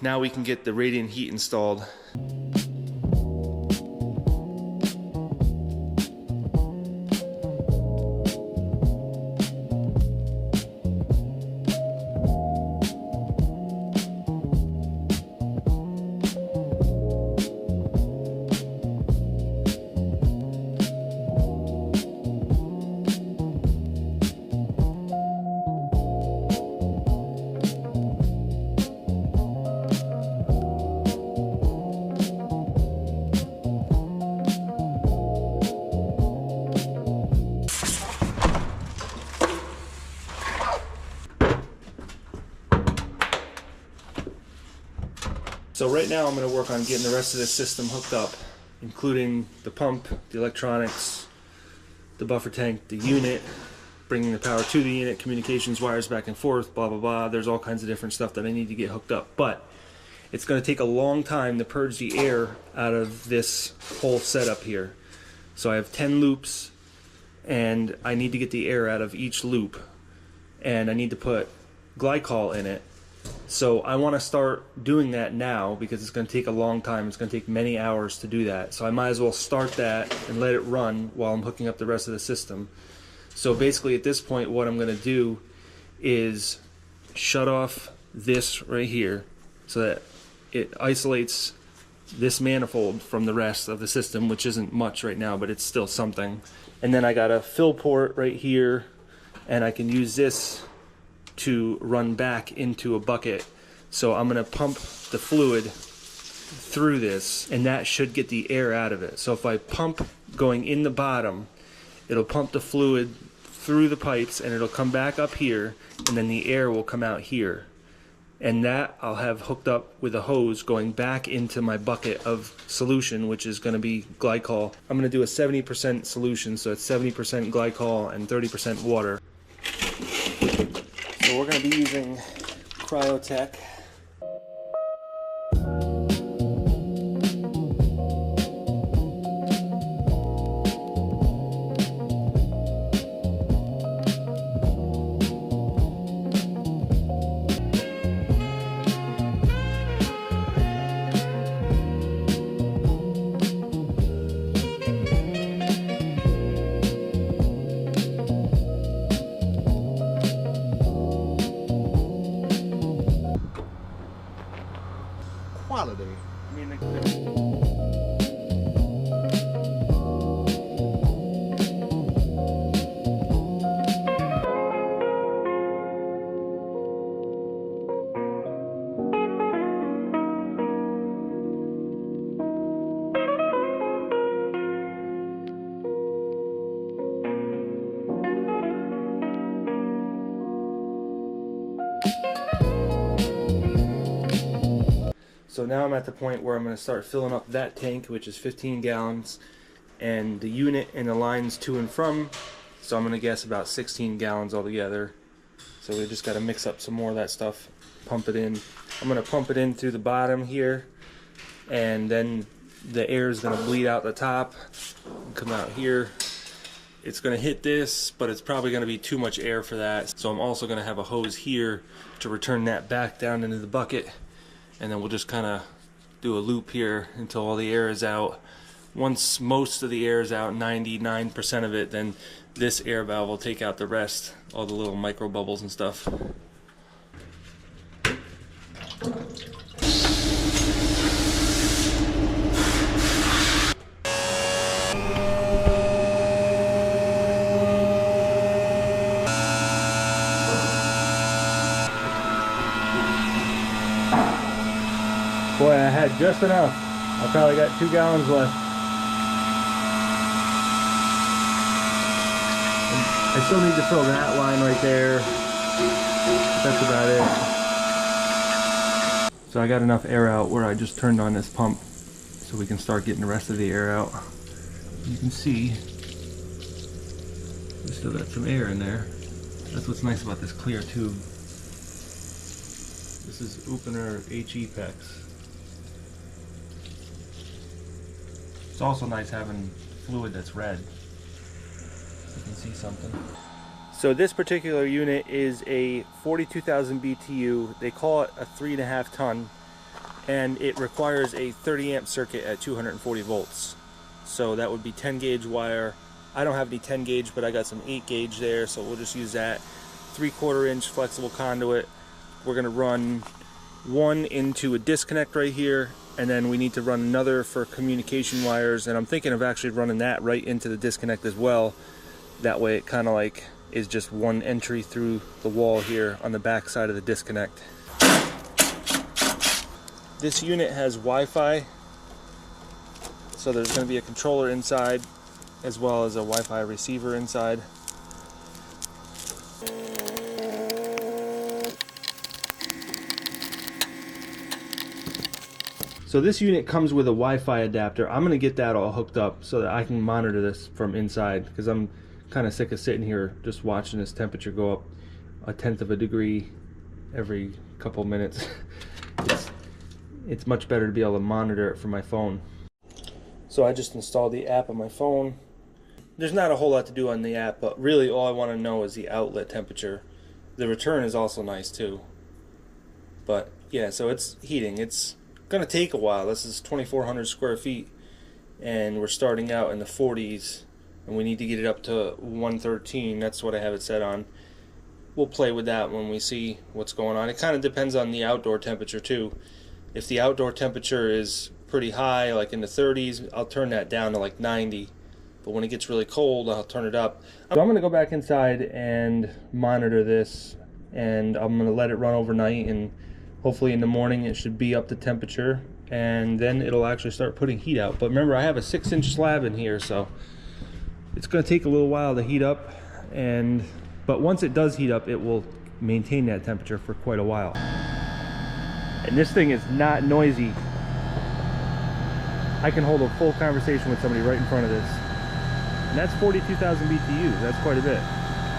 now we can get the radiant heat installed. So right now I'm going to work on getting the rest of this system hooked up, including the pump, the electronics, the buffer tank, the unit, bringing the power to the unit, communications wires back and forth, blah blah blah. There's all kinds of different stuff that I need to get hooked up, but it's going to take a long time to purge the air out of this whole setup here. So I have 10 loops and I need to get the air out of each loop, and I need to put glycol in it. So I want to start doing that now because it's going to take a long time. It's going to take many hours to do that. So I might as well start that and let it run while I'm hooking up the rest of the system. So basically at this point what I'm going to do is shut off this right here so that it isolates this manifold from the rest of the system, which isn't much right now, but it's still something. And then I got a fill port right here, and I can use this to run back into a bucket. So I'm going to pump the fluid through this, and that should get the air out of it. So if I pump going in the bottom, it'll pump the fluid through the pipes and it'll come back up here, and then the air will come out here. And that I'll have hooked up with a hose going back into my bucket of solution, which is going to be glycol. I'm going to do a 70% solution, so it's 70% glycol and 30% water. So we're going to be using MBTEK. Quality. I mean, so now I'm at the point where I'm going to start filling up that tank, which is 15 gallons, and the unit and the lines to and from, so I'm going to guess about 16 gallons altogether. So we just got to mix up some more of that stuff, pump it in. I'm going to pump it in through the bottom here, and then the air is going to bleed out the top and come out here. It's going to hit this, but it's probably going to be too much air for that. So I'm also going to have a hose here to return that back down into the bucket. And then we'll just kind of do a loop here until all the air is out. Once most of the air is out, 99% of it, then this air valve will take out the rest, all the little micro bubbles and stuff. Boy, I had just enough. I probably got 2 gallons left. I still need to fill that line right there. That's about it. So I got enough air out where I just turned on this pump so we can start getting the rest of the air out. You can see we still got some air in there. That's what's nice about this clear tube. This is Inverter Heat Pump. It's also nice having fluid that's red. You can see something. So this particular unit is a 42,000 BTU. They call it a 3.5 ton. and it requires a 30 amp circuit at 240 volts. So that would be 10 gauge wire. I don't have any 10 gauge, but I got some 8 gauge there, so we'll just use that. 3/4 inch flexible conduit. We're gonna run one into a disconnect right here, and then we need to run another for communication wires, and I'm thinking of actually running that right into the disconnect as well. That way it kind of like is just one entry through the wall here on the back side of the disconnect. This unit has Wi-Fi, so there's going to be a controller inside as well as a Wi-Fi receiver inside. So this unit comes with a Wi-Fi adapter. I'm going to get that all hooked up so that I can monitor this from inside, because I'm kind of sick of sitting here just watching this temperature go up 1/10 of a degree every couple minutes. It's much better to be able to monitor it from my phone. So I just installed the app on my phone. There's not a whole lot to do on the app, but really all I want to know is the outlet temperature. The return is also nice too. But yeah, so it's heating. It's gonna take a while. This is 2,400 square feet, and we're starting out in the 40s, and we need to get it up to 113. That's what I have it set on. We'll play with that when we see what's going on. It kind of depends on the outdoor temperature too. If the outdoor temperature is pretty high, like in the 30s, I'll turn that down to like 90. But when it gets really cold, I'll turn it up. So I'm gonna go back inside and monitor this, and I'm gonna let it run overnight, and hopefully in the morning it should be up to temperature, and then it'll actually start putting heat out. But remember, I have a 6-inch slab in here, so it's gonna take a little while to heat up, but once it does heat up, it will maintain that temperature for quite a while. And this thing is not noisy. I can hold a full conversation with somebody right in front of this. And that's 42,000 BTUs, that's quite a bit.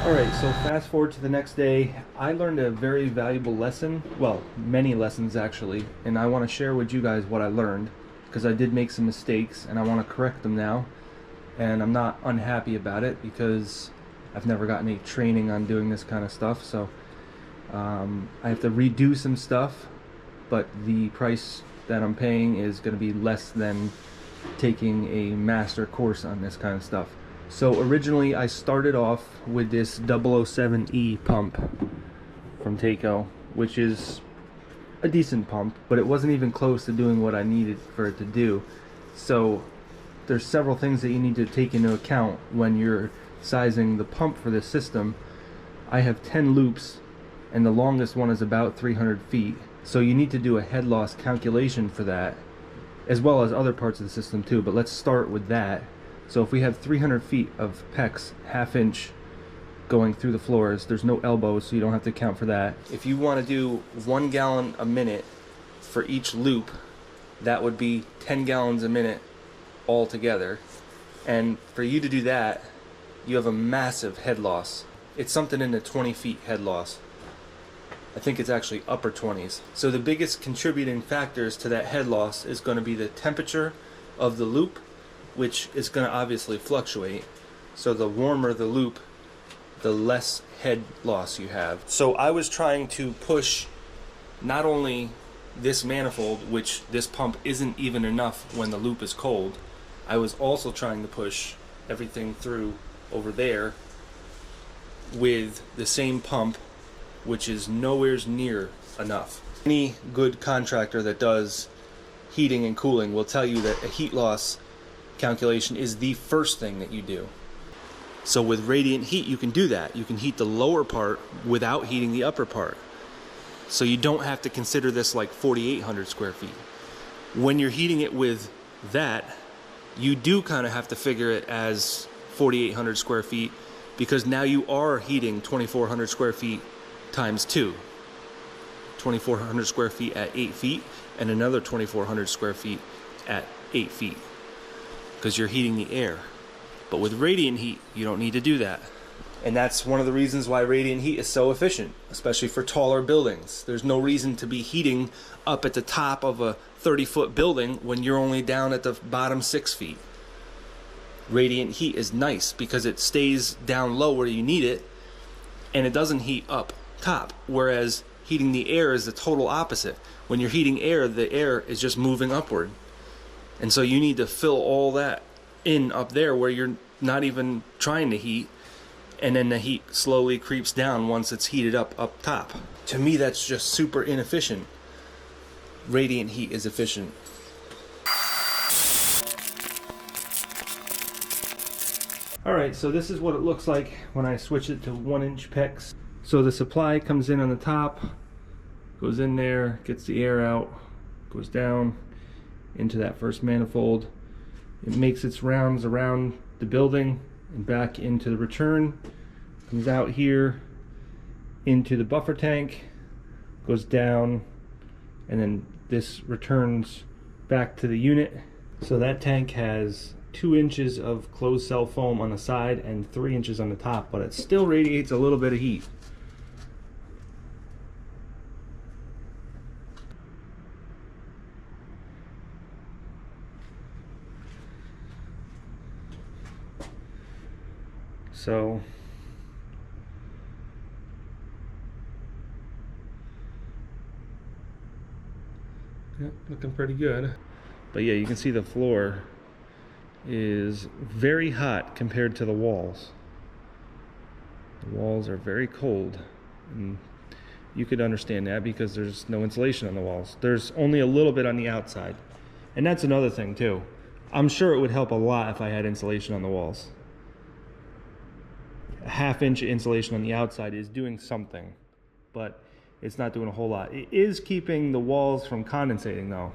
Alright, so fast forward to the next day. I learned a very valuable lesson, well, many lessons actually, and I want to share with you guys what I learned, because I did make some mistakes and I want to correct them now. And I'm not unhappy about it, because I've never gotten any training on doing this kind of stuff, so I have to redo some stuff, but the price that I'm paying is going to be less than taking a master course on this kind of stuff. So originally I started off with this 007E pump from Taco, which is a decent pump, but it wasn't even close to doing what I needed for it to do. So there's several things that you need to take into account when you're sizing the pump for this system. I have 10 loops, and the longest one is about 300 feet. So you need to do a head loss calculation for that, as well as other parts of the system too, but let's start with that. So if we have 300 feet of PEX, 1/2 inch, going through the floors, there's no elbows, so you don't have to account for that. If you want to do 1 gallon a minute for each loop, that would be 10 gallons a minute altogether. And for you to do that, you have a massive head loss. It's something in the 20 feet head loss. I think it's actually upper 20s. So the biggest contributing factors to that head loss is going to be the temperature of the loop, which is going to obviously fluctuate. So the warmer the loop, the less head loss you have. So I was trying to push not only this manifold, which this pump isn't even enough when the loop is cold, I was also trying to push everything through over there with the same pump, which is nowhere near enough. Any good contractor that does heating and cooling will tell you that a heat loss calculation is the first thing that you do. So with radiant heat, you can do that. You can heat the lower part without heating the upper part. So you don't have to consider this like 4,800 square feet. When you're heating it with that, you do kind of have to figure it as 4,800 square feet, because now you are heating 2,400 square feet times 2. 2,400 square feet at 8 feet and another 2,400 square feet at 8 feet, because you're heating the air. But with radiant heat, you don't need to do that. And that's one of the reasons why radiant heat is so efficient, especially for taller buildings. There's no reason to be heating up at the top of a 30-foot building when you're only down at the bottom 6 feet. Radiant heat is nice because it stays down low where you need it, and it doesn't heat up top. Whereas heating the air is the total opposite. When you're heating air, the air is just moving upward. And so you need to fill all that in up there where you're not even trying to heat, and then the heat slowly creeps down once it's heated up top. To me, that's just super inefficient. Radiant heat is efficient. Alright, so this is what it looks like when I switch it to 1-inch PEX. So the supply comes in on the top, goes in there, gets the air out, goes down into that first manifold. It makes its rounds around the building and back into the return, comes out here into the buffer tank, goes down, and then this returns back to the unit. So that tank has 2 inches of closed cell foam on the side and 3 inches on the top, but it still radiates a little bit of heat. So yeah, looking pretty good. But yeah, you can see the floor is very hot compared to the walls. The walls are very cold, and you could understand that because there's no insulation on the walls. There's only a little bit on the outside, and that's another thing too. I'm sure it would help a lot if I had insulation on the walls. A 1/2 inch insulation on the outside is doing something, but it's not doing a whole lot. It is keeping the walls from condensating though,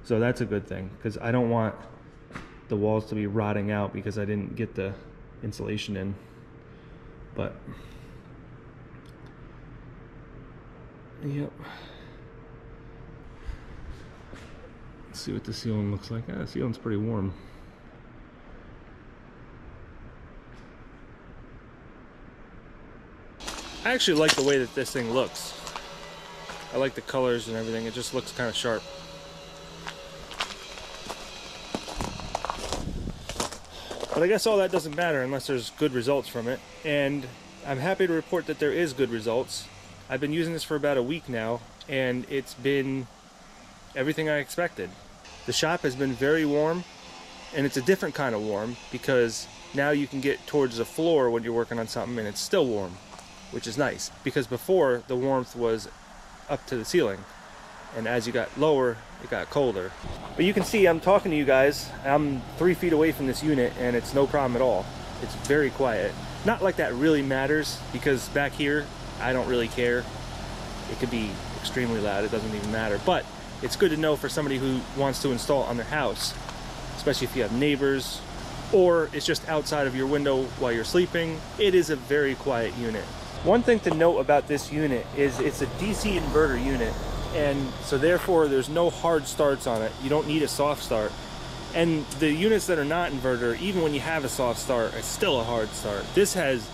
so that's a good thing, because I don't want the walls to be rotting out because I didn't get the insulation in. But yep, let's see what the ceiling looks like. The ceiling's pretty warm. I actually like the way that this thing looks. I like the colors and everything. It just looks kind of sharp. But I guess all that doesn't matter unless there's good results from it. And I'm happy to report that there is good results. I've been using this for about a week now, and it's been everything I expected. The shop has been very warm, and it's a different kind of warm because now you can get towards the floor when you're working on something and it's still warm, which is nice, because before the warmth was up to the ceiling, and as you got lower it got colder. But you can see I'm talking to you guys. I'm 3 feet away from this unit and it's no problem at all. It's very quiet. Not like that really matters, because back here I don't really care. It could be extremely loud, it doesn't even matter. But it's good to know for somebody who wants to install it on their house, especially if you have neighbors or it's just outside of your window while you're sleeping. It is a very quiet unit. One thing to note about this unit is it's a DC inverter unit, and so therefore there's no hard starts on it. You don't need a soft start. And the units that are not inverter, even when you have a soft start, it's still a hard start. This has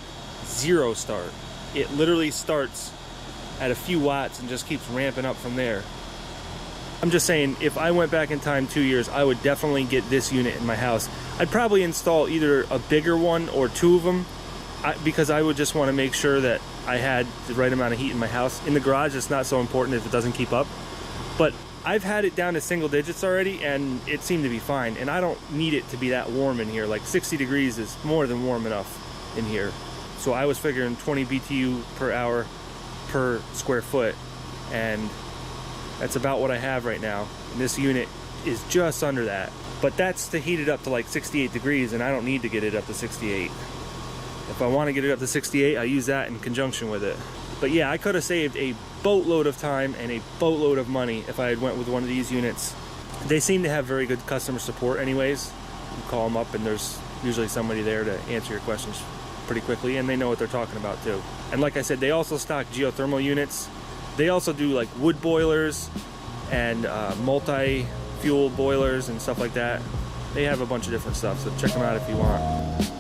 0 start. It literally starts at a few watts and just keeps ramping up from there. I'm just saying, if I went back in time 2 years, I would definitely get this unit in my house. I'd probably install either a bigger one or 2 of them, because I would just want to make sure that I had the right amount of heat in my house. In the garage, it's not so important if it doesn't keep up. But I've had it down to single digits already, and it seemed to be fine. And I don't need it to be that warm in here. Like 60 degrees is more than warm enough in here. So I was figuring 20 BTU per hour per square foot, and that's about what I have right now. And this unit is just under that. But that's to heat it up to like 68 degrees, and I don't need to get it up to 68. If I want to get it up to 68, I use that in conjunction with it. But yeah, I could have saved a boatload of time and a boatload of money if I had went with one of these units. They seem to have very good customer support anyways. You call them up and there's usually somebody there to answer your questions pretty quickly, and they know what they're talking about too. And like I said, they also stock geothermal units. They also do like wood boilers and multi-fuel boilers and stuff like that. They have a bunch of different stuff, so check them out if you want.